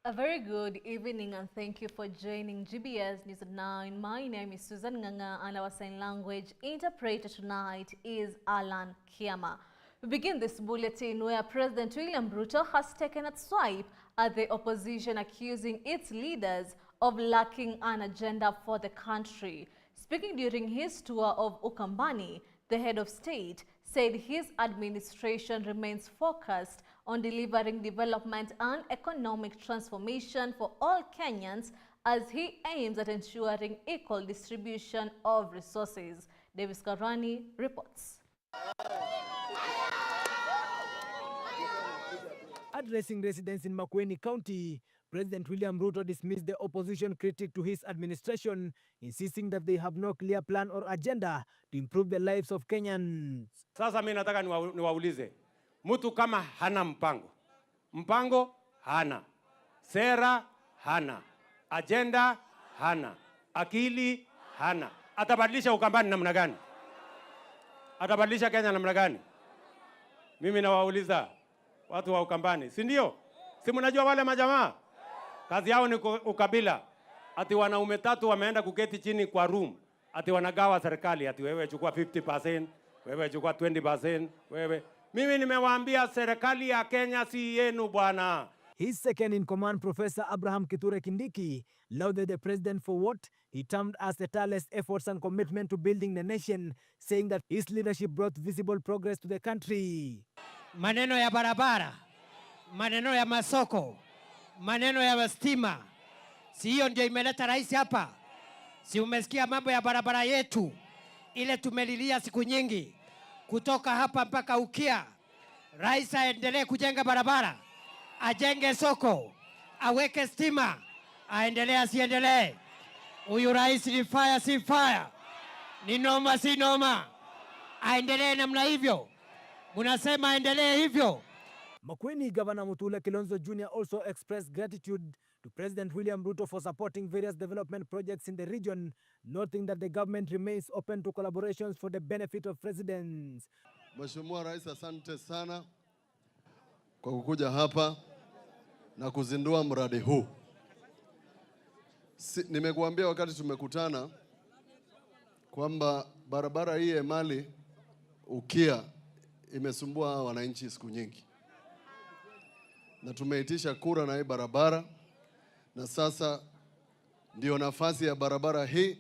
A very good evening and thank you for joining GBS News at 9. My name is Susan Nganga and our sign language interpreter tonight is Alan Kiama. We begin this bulletin where President William Ruto has taken a swipe at the opposition, accusing its leaders of lacking an agenda for the country. Speaking during his tour of Ukambani, the head of state said his administration remains focused on delivering development and economic transformation for all Kenyans as he aims at ensuring equal distribution of resources. Davis Karani reports. Addressing residents in Makueni County, President William Ruto dismissed the opposition critic to his administration, insisting that they have no clear plan or agenda to improve the lives of Kenyans. Sasa mimi nataka niwaulize, mtu kama hana mpango hana, sera hana, agenda hana, akili hana, atabadilisha Ukambani namna gani? Atabadilisha Kenya namna gani? Mimi nawauliza watu wa Ukambani, si ndio? Si mnajua wale majamaa kazi yao ni ukabila, ati wanaume tatu wameenda kuketi chini kwa room, ati wanagawa serikali, ati wewe chukua 50%, wewe chukua 20%, wewe. Mimi nimewaambia serikali ya Kenya si yenu bwana. His second in command, Professor Abraham Kithure Kindiki, lauded the president for what he termed as the tireless efforts and commitment to building the nation, saying that his leadership brought visible progress to the country. Maneno ya barabara, maneno ya masoko, maneno ya stima, si hiyo ndio imeleta rais hapa? Si umesikia mambo ya barabara yetu ile tumelilia siku nyingi kutoka hapa mpaka Ukia? Rais aendelee kujenga barabara, ajenge soko, aweke stima, aendelee asiendelee? Huyu rais ni fire si fire, ni noma si noma, aendelee namna hivyo? Munasema aendelee hivyo? Makueni Governor Mutula Kilonzo Jr. also expressed gratitude to President William Ruto for supporting various development projects in the region, noting that the government remains open to collaborations for the benefit of residents. Mheshimiwa Rais, asante sana kwa kukuja hapa na kuzindua mradi huu. Nimekuambia wakati tumekutana kwamba barabara hii ya Mali Ukia imesumbua wananchi siku nyingi, na tumeitisha kura na hii barabara, na sasa ndio nafasi ya barabara hii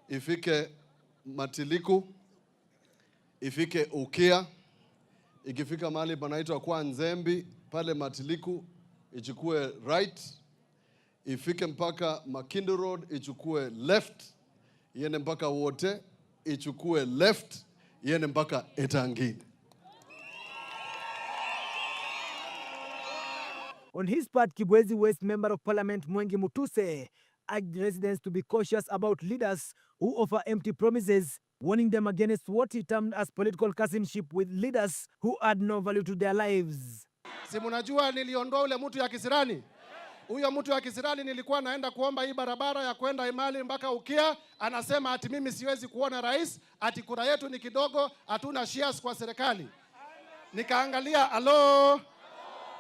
ifike Matiliku, ifike Ukia, ikifika mahali panaitwa kwa Nzembi pale Matiliku ichukue right, ifike mpaka Makindu Road ichukue left, iende mpaka Wote ichukue left, iende mpaka Etangini. On his part, Kibwezi West Member of Parliament Mwengi Mutuse urged residents to be cautious about leaders who offer empty promises, warning them against what he termed as political cousinship with leaders who add no value to their lives. Si mnajua niliondoa ule mtu ya kisirani? Huyo mtu ya kisirani nilikuwa naenda kuomba hii barabara ya kwenda Imali mpaka Ukia, anasema ati mimi siwezi kuona rais, ati kura yetu ni kidogo, hatuna shares kwa serikali. Nikaangalia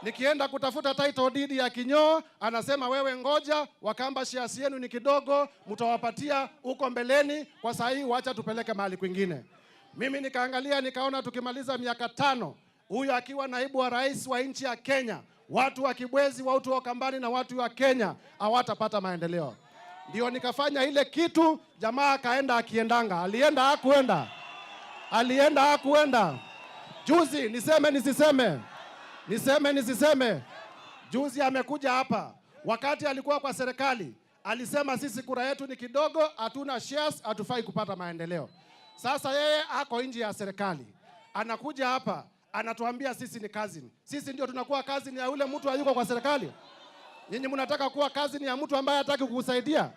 nikienda kutafuta title deed ya Kinyoo, anasema wewe ngoja, Wakamba shares yenu ni kidogo, mtawapatia huko mbeleni, kwa saa hii wacha tupeleke mahali kwingine. Mimi nikaangalia nikaona tukimaliza miaka 5 huyu akiwa naibu wa rais wa nchi ya Kenya, watu wa Kibwezi, watu wa Ukambani na watu wa Kenya hawatapata maendeleo. Ndio nikafanya ile kitu, jamaa akaenda akiendanga. Alienda hakuenda? Alienda hakuenda? Juzi niseme nisiseme? Niseme. Juzi amekuja hapa, wakati alikuwa kwa serikali, alisema sisi kura yetu ni kidogo, hatuna shares, hatufai kupata maendeleo. Sasa yeye ako nje ya serikali, anakuja hapa, anatuambia sisi ni cousin. Sisi ndio tunakuwa cousin ya yule mtu hayuko kwa serikali? Nyinyi mnataka kuwa cousin ya mtu ambaye hataki kukusaidia?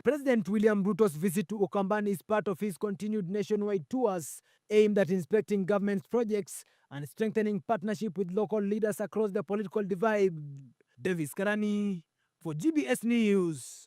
President William Ruto's visit to Ukambani is part of his continued nationwide tours aimed at inspecting government's projects and strengthening partnership with local leaders across the political divide. Davis Karani for GBS News.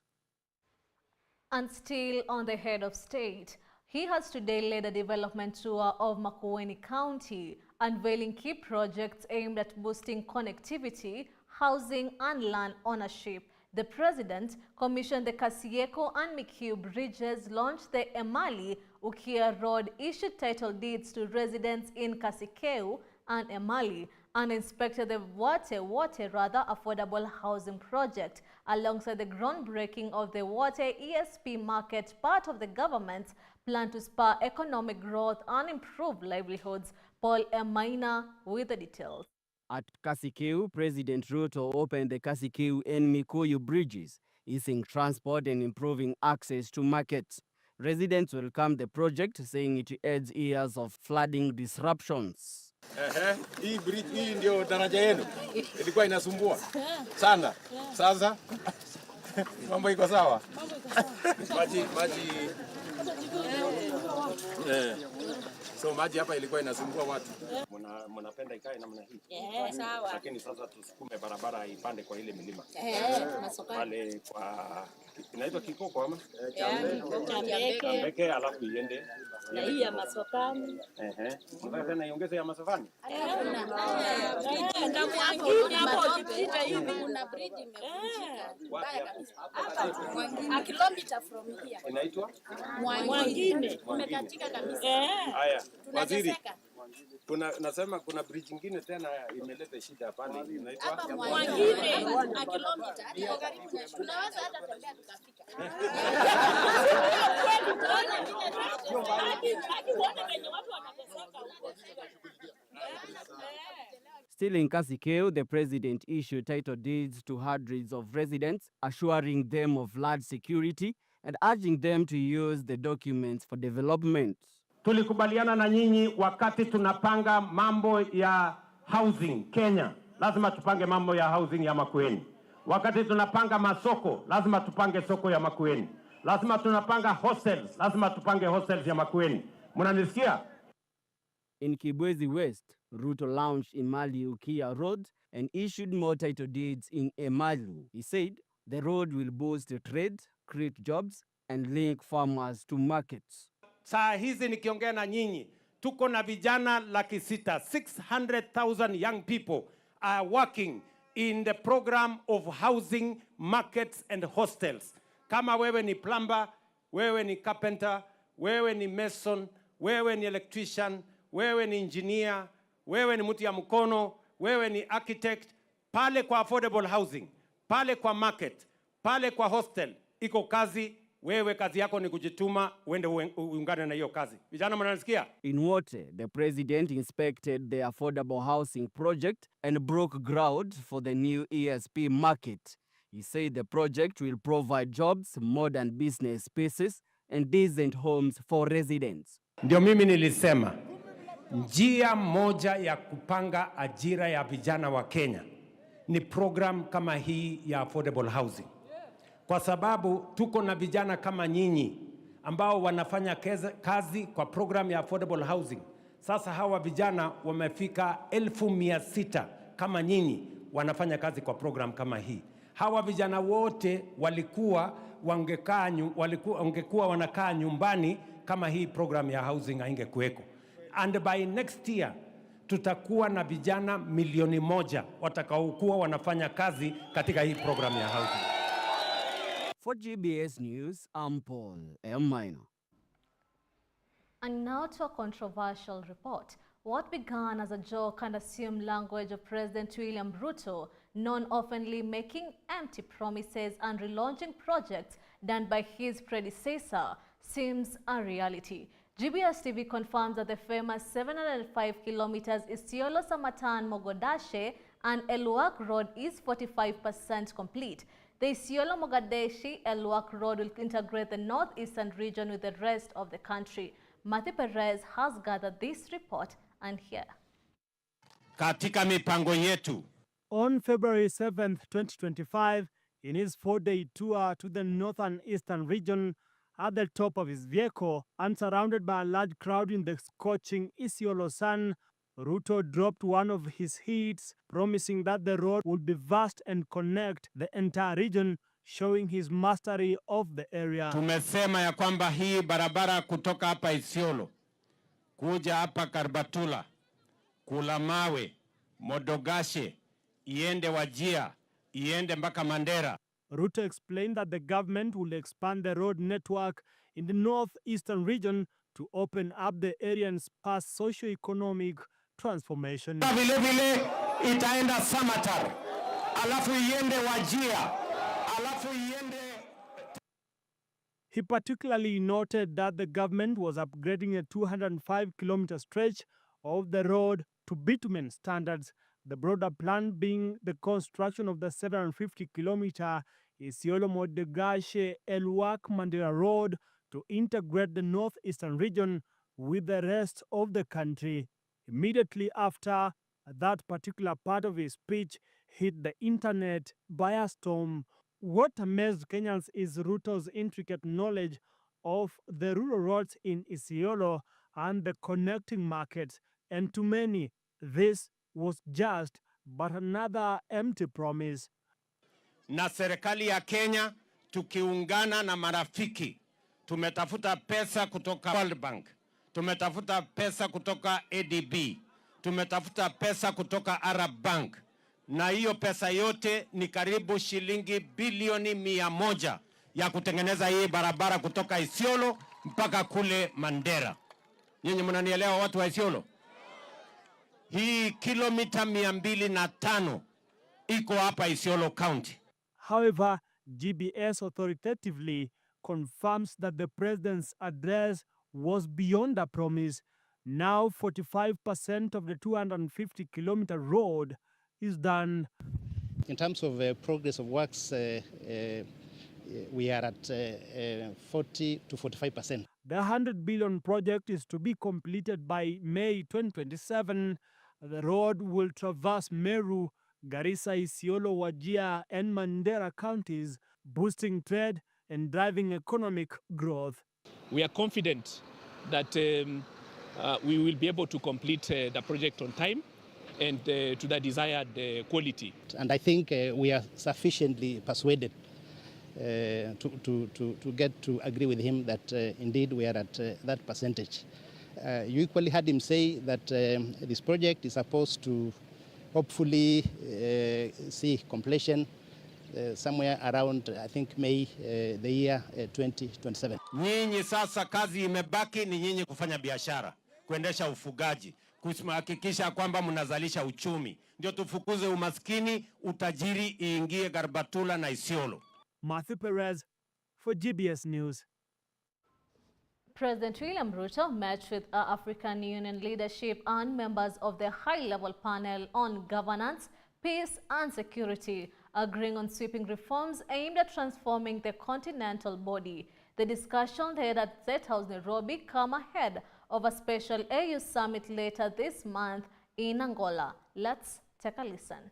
And still on the head of state, he has today led a development tour of Makueni County, unveiling key projects aimed at boosting connectivity, housing and land ownership. The president commissioned the Kasieko and Mikiu bridges, launched the Emali Ukia Road, issued title deeds to residents in Kasikeu and Emali, and inspected the Wate affordable housing project, alongside the groundbreaking of the Wate ESP market, part of the government's plan to spur economic growth and improve livelihoods. Paul Emaina with the details. At Kasikeu, President Ruto opened the Kasikeu and Mikuyu bridges, easing transport and improving access to markets. Residents welcomed the project, saying it ends years of flooding disruptions. Hii bridge hii ndio daraja yenu. Ilikuwa inasumbua sana. Sasa mambo iko sawa. Maji so maji hapa ilikuwa inasumbua watu. Mnapenda ikae namna hii. Sawa. Lakini sasa tusukume barabara ipande kwa ile milima. Pale kwa inaitwa Kikoko ama? Chambeke alafu iende. Na hii ya Masokani. Unataka tena iongeze ya Masokani? Na mwingine hapo ukipita hivi kuna bridge imevunjika. Mbaya kabisa. Hapa a kilometer from here. Inaitwa? Mwingine umekatika kabisa. Haya, waziri. Nasema kuna bridge nyingine tena imeleta shida pale inaitwa hapa mwingine a kilometer hadi karibu na tunaweza hata tembea tukafika. Still in Kasikeu, the president issued title deeds to hundreds of residents, assuring them of land security and urging them to use the documents for development. Tulikubaliana na nyinyi wakati tunapanga mambo ya housing Kenya, lazima tupange mambo ya housing ya Makueni. Wakati tunapanga masoko, lazima tupange soko ya Makueni. Lazima tunapanga hostels, lazima tupange hostels ya Makueni. Mnanisikia? In Kibwezi West, Ruto launched Emali Ukia Road and issued more title deeds in Emalu. He said the road will boost trade, create jobs, and link farmers to markets. Saa hizi nikiongea na nyinyi, tuko na vijana 600,000, 600,000 young people are working in the program of housing, markets and hostels. Kama wewe ni plumber, wewe ni carpenter, wewe ni mason, wewe ni electrician, wewe ni engineer, wewe ni mtu ya mkono, wewe ni architect, pale kwa affordable housing, pale kwa market, pale kwa hostel, iko kazi. Wewe kazi yako ni kujituma, uende uungane na hiyo kazi. Vijana mnanisikia? In Wote, the president inspected the affordable housing project and broke ground for the new ESP market. He said the project will provide jobs, modern business spaces, and decent homes for residents. Ndio mimi nilisema njia moja ya kupanga ajira ya vijana wa Kenya ni program kama hii ya affordable housing. Kwa sababu tuko na vijana kama nyinyi ambao wanafanya kazi kwa program ya affordable housing. Sasa hawa vijana wamefika 1,600 kama nyinyi wanafanya kazi kwa program kama hii. Hawa vijana wote wangekuwa wanakaa nyumbani kama hii program ya housing haingekuweko. And by next year tutakuwa na vijana 1,000,000 watakaokuwa wanafanya kazi katika hii program ya housing. For GBS News, I'm Paul Emaina. And now to a controversial report. What began as a joke and assumed language of President William Ruto, known oftenly making empty promises and relaunching projects done by his predecessor, seems a reality. GBS TV confirms that the famous 705 kilometers Isiolo-Samatan-Mogodashe and Elwak Road is 45% complete. The Isiolo-Mogadeshe-Elwak Road will integrate the northeastern region with the rest of the country. Matthew Perez has gathered this report and here. Katika mipango yetu. On February 7th, 2025, in his 4-day tour to the northern eastern region, at the top of his vehicle and surrounded by a large crowd in the scorching Isiolo sun, Ruto dropped one of his hits, promising that the road would be vast and connect the entire region, showing his mastery of the area. Tumesema ya kwamba hii barabara kutoka hapa Isiolo kuja hapa Karbatula, Kulamawe, Modogashe, iende Wajia, iende mpaka Mandera. Ruto explained that the government will expand the road network in the northeastern region to open up the area and spur socio-economic transformation. Vile vile itaenda Samatar, alafu iende Wajia, alafu iende. He particularly noted that the government was upgrading a 205-kilometer stretch of the road to bitumen standards, the broader plan being the construction of the 750-kilometer Isiolo-Modegashe-Elwak-Mandera Road to integrate the northeastern region with the rest of the country. Immediately after that particular part of his speech hit the internet by a storm. What amazed Kenyans is Ruto's intricate knowledge of the rural roads in Isiolo and the connecting markets. And to many, this was just but another empty promise. Na serikali ya Kenya tukiungana na marafiki, tumetafuta pesa kutoka World Bank, tumetafuta pesa kutoka ADB, tumetafuta pesa kutoka Arab Bank, na hiyo pesa yote ni karibu shilingi bilioni 100 ya kutengeneza hii barabara kutoka Isiolo mpaka kule Mandera. Nyinyi mnanielewa watu wa Isiolo? Hii kilomita 205 iko hapa Isiolo County. However, GBS authoritatively confirms that the president's address was beyond a promise. Now 45% of the 250-kilometer road is done. In terms of progress of works, we are at 40 to 45%. The 100 billion project is to be completed by May 2027. The road will traverse Meru, Garissa, Isiolo, Wajir, and Mandera counties, boosting trade and driving economic growth. We are confident that we will be able to complete the project on time and to the desired quality. And I think we are sufficiently persuaded to get to agree with him that indeed we are at that percentage. You equally heard him say that this project is supposed to hopefully see completion somewhere around, I think, May the year 2027. Nyinyi sasa kazi imebaki ni nyinyi kufanya biashara, kuendesha ufugaji, kuhakikisha kwamba mnazalisha uchumi. Ndio tufukuze umaskini, utajiri iingie Garbatula na Isiolo. Matthew Perez for GBS News. President William Ruto met with African Union leadership and members of the high-level panel on governance, peace and security, agreeing on sweeping reforms aimed at transforming the continental body. The discussion held at State House Nairobi come ahead of a special AU summit later this month in Angola. Let's take a listen.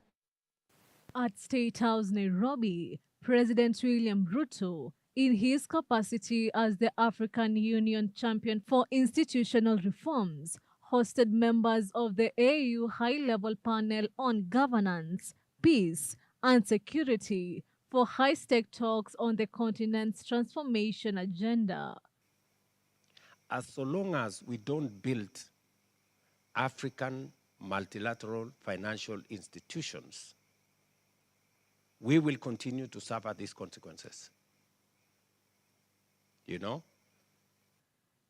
At State House Nairobi, President William Ruto, in his capacity as the African Union champion for institutional reforms, hosted members of the AU high-level panel on governance, peace and security for high-stake talks on the continent's transformation agenda. As so long as we don't build African multilateral financial institutions, we will continue to suffer these consequences. You know?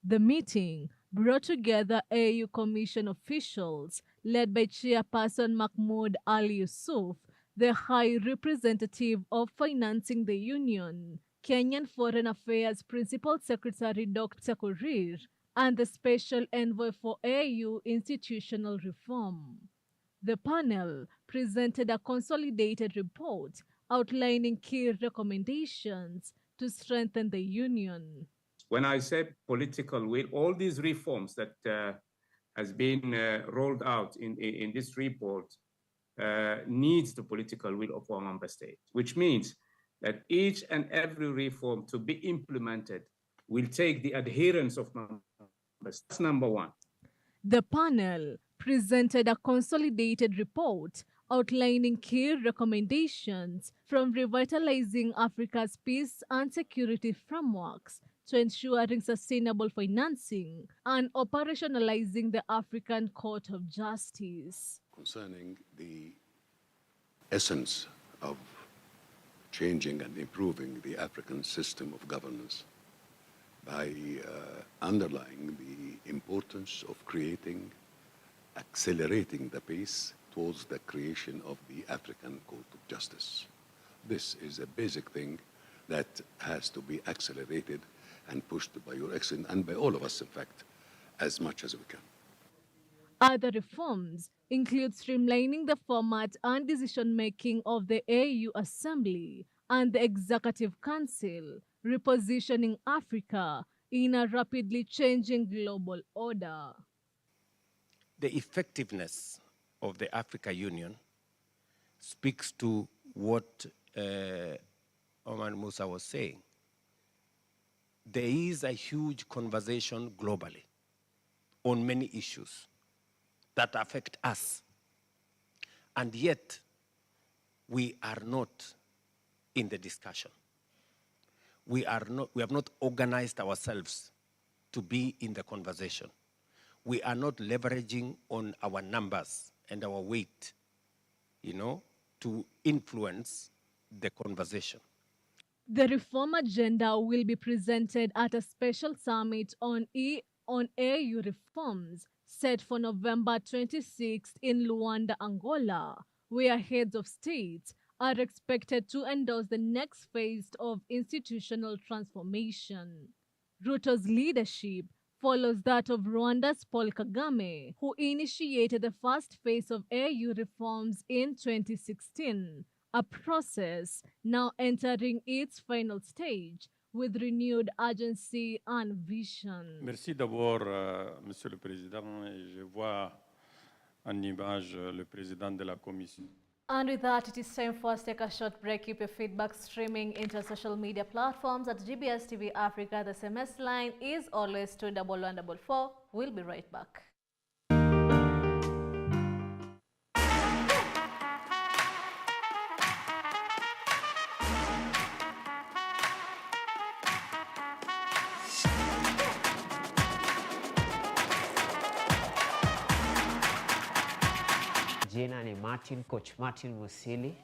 The meeting brought together AU Commission officials led by Chairperson Mahmoud Ali Yusuf, the High Representative of Financing the Union, Kenyan Foreign Affairs Principal Secretary Dr. Korir, and the Special Envoy for AU Institutional Reform. The panel presented a consolidated report outlining key recommendations to strengthen the union. When I said political will, all these reforms that has been rolled out in this report needs the political will of our member state, which means that each and every reform to be implemented will take the adherence of members. That's number one. The panel presented a consolidated report outlining key recommendations from revitalizing Africa's peace and security frameworks to ensuring sustainable financing and operationalizing the African Court of Justice. Concerning the essence of changing and improving the African system of governance by underlying the importance of accelerating the pace towards the creation of the African Court of Justice. This is a basic thing that has to be accelerated and pushed by Your Excellency and by all of us, in fact, as much as we can. Other reforms include streamlining the format and decision-making of the AU Assembly and the Executive Council, repositioning Africa in a rapidly changing global order. The effectiveness of the Africa Union speaks to what Oman Musa was saying. There is a huge conversation globally on many issues that affect us. And yet, we are not in the discussion. We have not organized ourselves to be in the conversation. We are not leveraging on our numbers and our weight, to influence the conversation. The reform agenda will be presented at a special summit on AU reforms set for November 26th in Luanda, Angola, where heads of state are expected to endorse the next phase of institutional transformation. Ruto's leadership follows that of Rwanda's Paul Kagame, who initiated the first phase of AU reforms in 2016, a process now entering its final stage with renewed urgency and vision. Merci d'abord, Monsieur le Président. Je vois en image le Président de la Commission. And with that, it is time for us to take a short break. Keep your feedback streaming into social media platforms at GBS TV Africa. The SMS line is always 21144. We'll be right back. Jina ni Coach Martin Musili.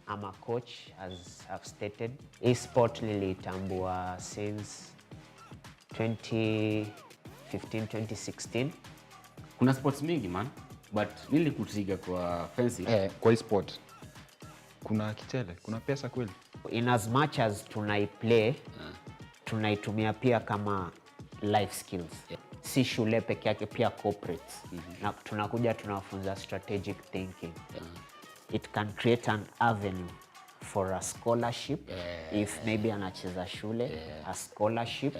I'm a coach, as I've stated. E-sport nilitambua since 2015-2016. Kuna sports mingi man, but nilikutiga kwa fencing. Kwa e-sport kuna kitele, kuna pesa kweli. In as much as tunaiplay, tunaitumia pia kama life skills. Si shule peke yake, pia corporates. Na tunakuja tunafunza strategic thinking. It can create an avenue for a scholarship if maybe anacheza shule, a scholarship.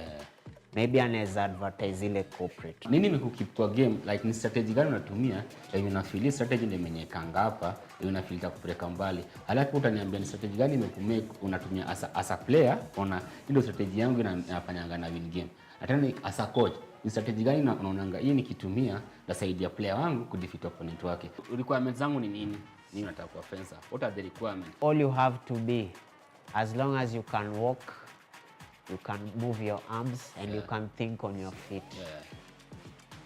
Maybe anaweza advertise ile corporate. Nini imekukeep kwa game, like ni strategy gani unatumia, like unafeel strategy ndio imenyekanga hapa, unafeel kupeleka mbali. Alafu utaniambia ni strategy gani imekumake unatumia as a player, ona ile strategy yangu inafanyanga na win game. Hata as a coach, ni strategy gani unaonanga hii nikitumia nasaidia player wangu kudefeat opponent wake. Requirements zangu ni nini? Nini nataka kwa fencer? What are the requirements? All you have to be, as long as you can walk, you can move your arms and you can think on your feet.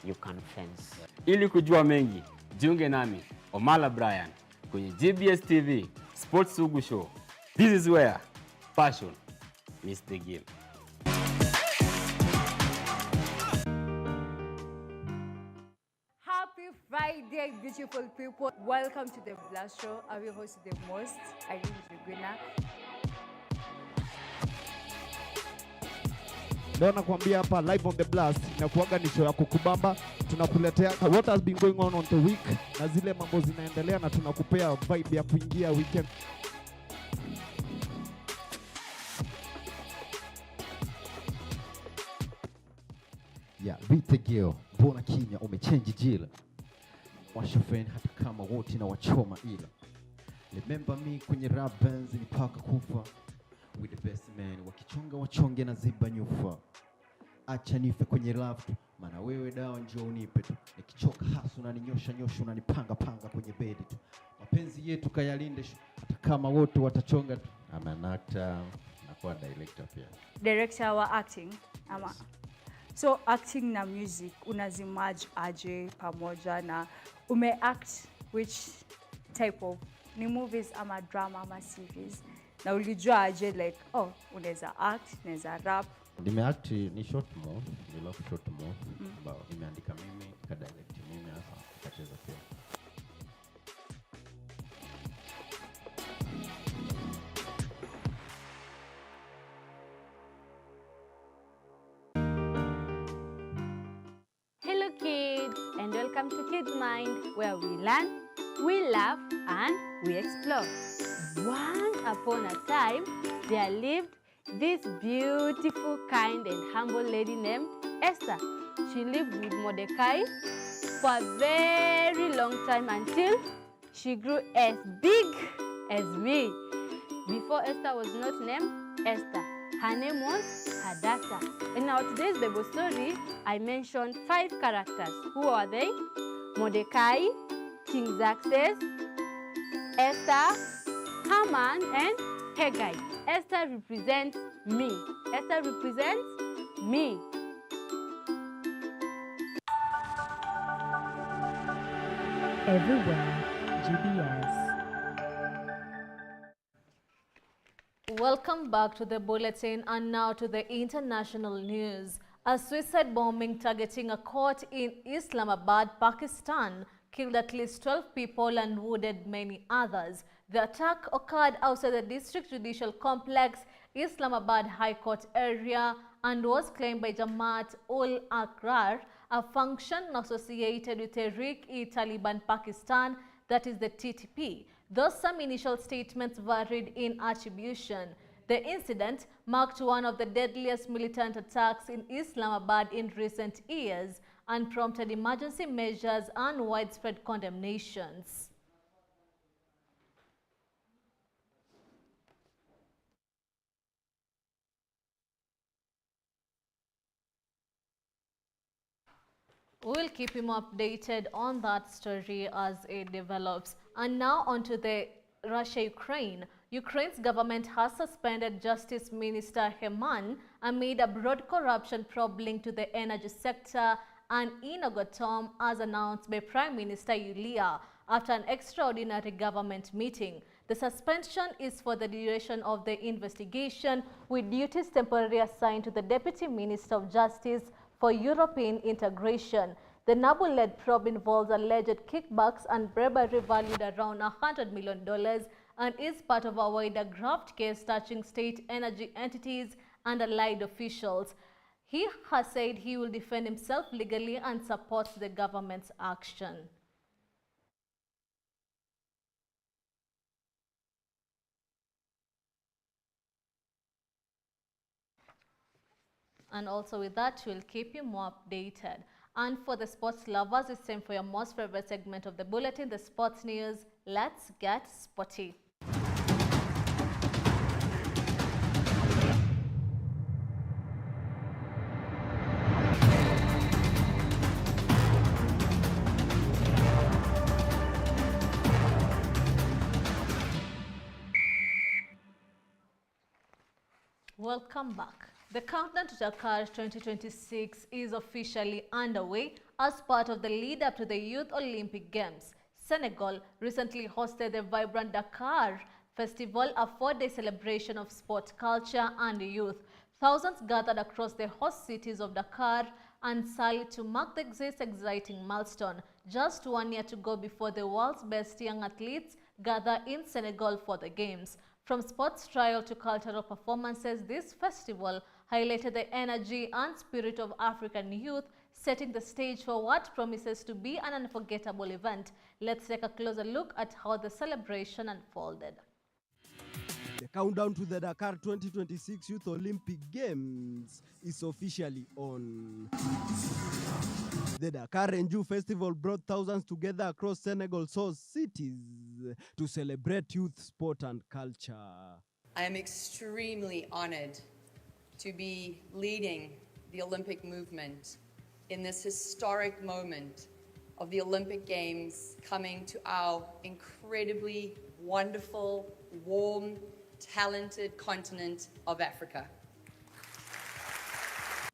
You can fence. Ili kujua mengi, jiunge nami Omala Brian kwenye GBS TV Sports Sugu Show. This is where passion meets the game. Happy Friday, beautiful people. Welcome to the Blast Show. I will host the most. Irene Juguna. Ndio nakwambia hapa live on the blast inakuanga ni show ya kukubamba. Tunakuletea what has been going on the week na zile mambo zinaendelea na tunakupea vibe ya kuingia weekend. Ya vitegeo, mbona kimya umechange jila. Washofeni hata kama wote na wachoma ila. Remember me kwenye rap bands ni paka kufa. With the best man, wakichonga wachonge na ziba nyufa. Acha nife kwenye raft, maana wewe dawa njoo unipe tu. Nikichoka hasu unaninyosha nyosha unanipanga panga kwenye bedi tu. Mapenzi yetu kayalinde hata kama wote watachonga tu. I'm an actor, nakuwa director pia. Director wa acting ama. So acting na music unazimerge aje pamoja na umeact which type of ni movies ama drama ama series? Na ulijua aje like, oh, unaweza act, unaweza rap? Nimeact ni short movie, ni love short movie ambao nimeandika mimi, nikadirect mimi hasa nikacheza pia. Hello kids, and welcome to Kids Mind, where we learn, we laugh, and we explore. Once upon a time, there lived this beautiful, kind, and humble lady named Esther. She lived with Mordecai for a very long time until she grew as big as me. Before Esther was not named Esther. Her name was Hadassah. In our today's Bible story, I mentioned 5 characters. Who are they? Mordecai, King Xerxes, Esther, Haman, and Haggai. Esther represents me. Esther represents me. Everywhere, GBS. Welcome back to the bulletin, and now to the international news. A suicide bombing targeting a court in Islamabad, Pakistan, killed at least 12 people and wounded many others. The attack occurred outside the district judicial complex, Islamabad High Court area, and was claimed by Jamaat-ul-Ahrar, a function associated with Tehreek-e-Taliban Pakistan, that is the TTP. Though some initial statements varied in attribution, the incident marked one of the deadliest militant attacks in Islamabad in recent years and prompted emergency measures and widespread condemnations. We'll keep him updated on that story as it develops. And now onto the Russia-Ukraine. Ukraine's government has suspended Justice Minister Heman amid a broad corruption probe linked to the energy sector and Energoatom, as announced by Prime Minister Yulia after an extraordinary government meeting. The suspension is for the duration of the investigation, with duties temporarily assigned to the Deputy Minister of Justice for European integration. The NABU-led probe involves alleged kickbacks and bribery valued around $100 million and is part of a wider graft case touching state energy entities and allied officials. He has said he will defend himself legally and supports the government's action. And also with that, we'll keep you more updated. And for the sports lovers, it's time for your most favorite segment of the bulletin, the sports news. Let's get sporty. Welcome back. The countdown to Dakar 2026 is officially underway as part of the lead-up to the Youth Olympic Games. Senegal recently hosted the vibrant Dakar Festival, a 4-day celebration of sport, culture, and youth. Thousands gathered across the host cities of Dakar and Sali to mark this exciting milestone. Just 1 year to go before the world's best young athletes gather in Senegal for the Games. From sports trial to cultural performances, this festival highlighted the energy and spirit of African youth, setting the stage for what promises to be an unforgettable event. Let's take a closer look at how the celebration unfolded. The countdown to the Dakar 2026 Youth Olympic Games is officially on. The Dakar Renju Festival brought thousands together across Senegal's host cities to celebrate youth sport and culture. I am extremely honored to be leading the Olympic movement in this historic moment of the Olympic Games coming to our incredibly wonderful, warm, talented continent of Africa.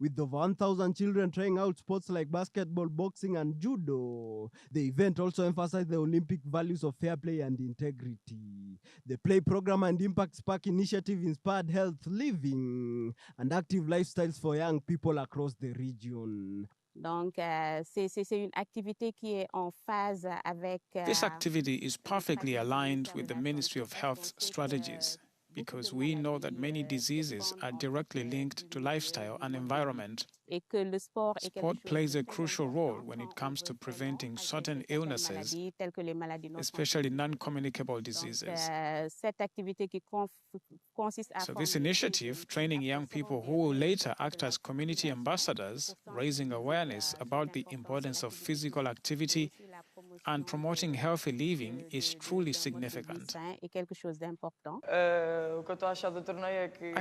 With over 1,000 children trying out sports like basketball, boxing, and judo. The event also emphasized the Olympic values of fair play and integrity. The Play Program and Impact Spark initiative inspired health living and active lifestyles for young people across the region. Donc, c'est une activité qui est en phase avec... This activity is perfectly aligned with the Ministry of Health's strategies, because we know that many diseases are directly linked to lifestyle and environment. Sport plays a crucial role when it comes to preventing certain illnesses, especially non-communicable diseases. So this initiative, training young people who will later act as community ambassadors, raising awareness about the importance of physical activity and promoting healthy living, is truly significant. I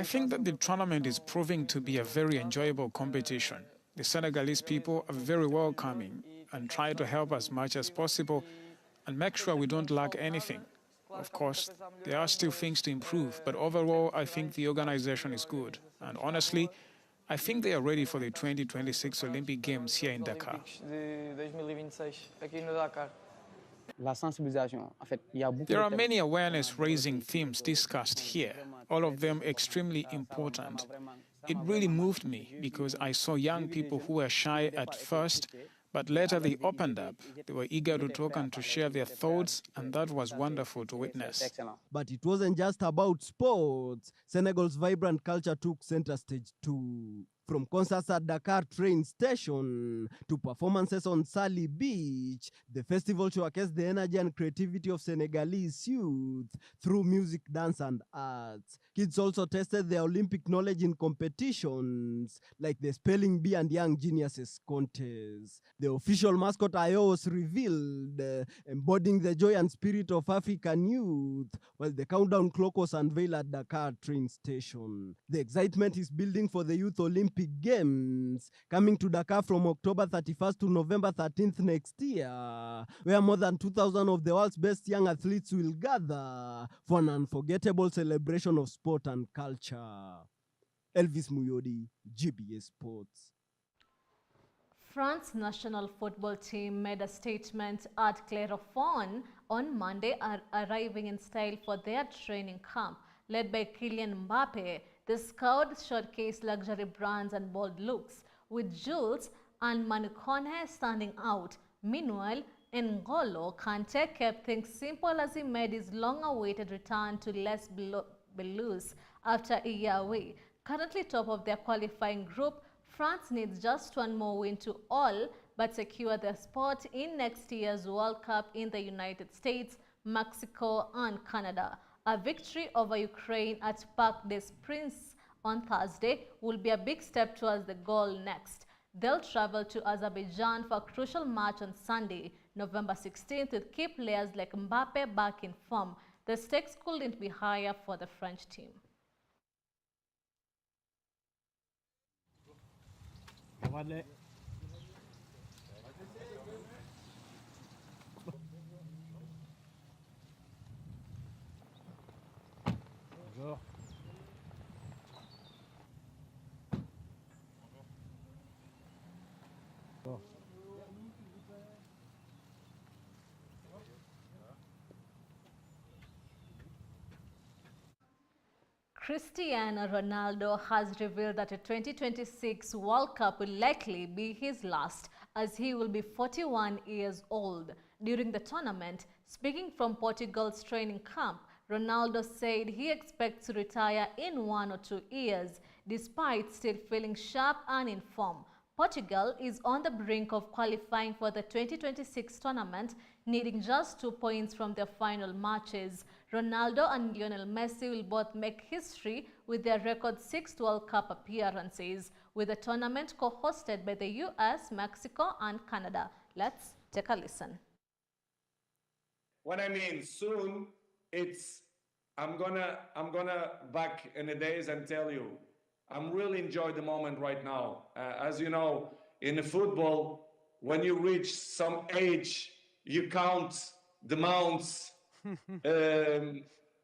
think that the tournament is proving to be a very enjoyable competition. The Senegalese people are very welcoming and try to help as much as possible and make sure we don't lack anything. Of course, there are still things to improve, but overall, I think the organization is good. And honestly, I think they are ready for the 2026 Olympic Games here in Dakar. There are many awareness-raising themes discussed here, all of them extremely important. It really moved me because I saw young people who were shy at first, but later they opened up. They were eager to talk and to share their thoughts, and that was wonderful to witness. But it wasn't just about sports. Senegal's vibrant culture took center stage too. From concerts at Dakar train station to performances on Sali Beach, the festival showcased the energy and creativity of Senegalese youth through music, dance, and arts. Kids also tested their Olympic knowledge in competitions like the Spelling Bee and Young Geniuses contest. The official mascot Ayo was revealed, embodying the joy and spirit of African youth, while the countdown clock was unveiled at Dakar train station. The excitement is building for the Youth Olympic Games, coming to Dakar from October 31st to November 13th next year, where more than 2,000 of the world's best young athletes will gather for an unforgettable celebration of sport and culture. Elvis Muyodi, GBS Sports. France national football team made a statement at Clermont on Monday, arriving in style for their training camp. Led by Kylian Mbappe, the squad showcased luxury brands and bold looks, with Jules and Manu Kone standing out. Meanwhile, N'Golo Kante kept things simple as he made his long-awaited return to Les Bleus after a year away. Currently top of their qualifying group, France needs just one more win to all but secure their spot in next year's World Cup in the United States, Mexico, and Canada. A victory over Ukraine at Parc des Princes on Thursday will be a big step towards the goal next. They'll travel to Azerbaijan for a crucial match on Sunday, November 16th, with key players like Mbappe back in form. The stakes couldn't be higher for the French team. Cristiano Ronaldo has revealed that the 2026 World Cup will likely be his last, as he will be 41 years old. During the tournament, speaking from Portugal's training camp, Ronaldo said he expects to retire in 1 or 2 years, despite still feeling sharp and in form. Portugal is on the brink of qualifying for the 2026 tournament, needing just 2 points from their final matches. Ronaldo and Lionel Messi will both make history with their record 6 World Cup appearances, with the tournament co-hosted by the US, Mexico, and Canada. Let's take a listen. What I mean soon, I'm gonna back in the days and tell you, I'm really enjoying the moment right now. As you know, in the football, when you reach some age, you count the mounts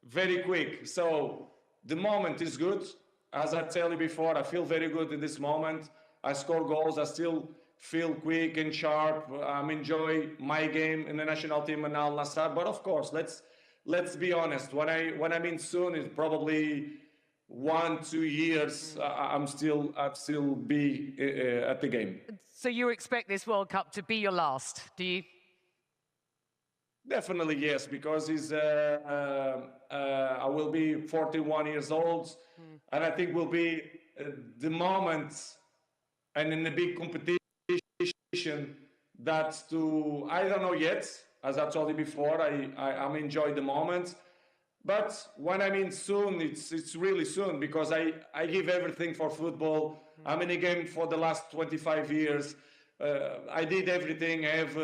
very quick. So the moment is good. As I tell you before, I feel very good in this moment. I score goals. I still feel quick and sharp. Enjoy my game in the national team and Al Nassr. But of course, let's be honest. When I mean soon, it's probably 1-2 years. I'm still be at the game. So you expect this World Cup to be your last, do you? Definitely yes, because I will be 41 years old, and I think will be the moment, and in a big competition, that's to, I don't know yet, as I told you before, I'm enjoy the moment, but when I mean soon, it's really soon, because I give everything for football. I'm in the game for the last 25 years. I did everything. I have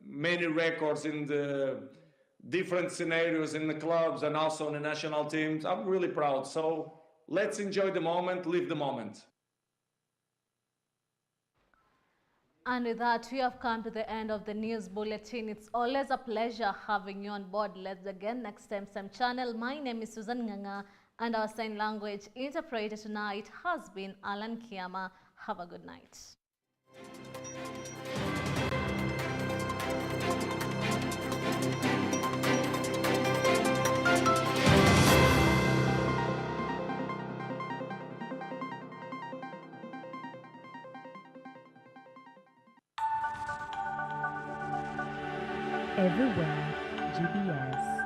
many records in the different scenarios in the clubs and also in the national teams. I'm really proud. So let's enjoy the moment, live the moment. And with that, we have come to the end of the news bulletin. It's always a pleasure having you on board. Let's again next time, same channel. My name is Susan Nganga, and our sign language interpreter tonight has been Alan Kiama. Have a good night. Everywhere, GBS.